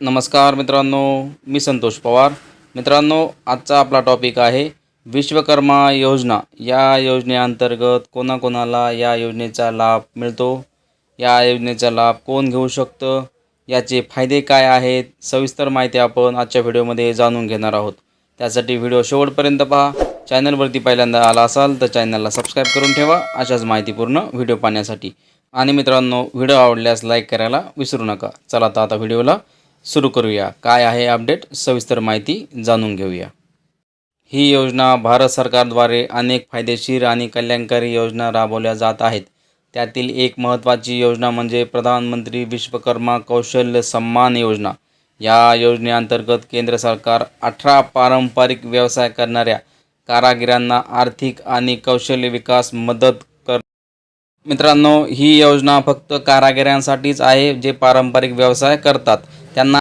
नमस्कार मित्रांनो, मी संतोष पवार. मित्रांनो, आजचा आपला टॉपिक आहे विश्वकर्मा योजना. या योजनेअंतर्गत कोणाकोणाला या योजनेचा लाभ मिळतो, या योजनेचा लाभ कोण घेऊ शकतं, याचे फायदे काय आहेत, सविस्तर माहिती आपण आजच्या व्हिडिओमध्ये जाणून घेणार आहोत. त्यासाठी व्हिडिओ शेवटपर्यंत पहा. चॅनलवरती पहिल्यांदा आला असाल तर चॅनलला सबस्क्राईब करून ठेवा अशाच माहितीपूर्ण व्हिडिओ पाहण्यासाठी. आणि मित्रांनो, व्हिडिओ आवडल्यास लाईक करायला विसरू नका. चला तर आता व्हिडिओला सुरू करूया. काय आहे अपडेट, सविस्तर माहिती जाणून घेऊया. ही योजना भारत सरकारद्वारे अनेक फायदेशीर आणि कल्याणकारी योजना राबवल्या जात आहेत. त्यातील एक महत्त्वाची योजना म्हणजे प्रधानमंत्री विश्वकर्मा कौशल्य सन्मान योजना. या योजनेअंतर्गत केंद्र सरकार 18 पारंपरिक व्यवसाय करणाऱ्या कारागिरांना आर्थिक आणि कौशल्य विकास मदत कर. मित्रांनो, ही योजना फक्त कारागिरांसाठीच आहे जे पारंपरिक व्यवसाय करतात. त्यांना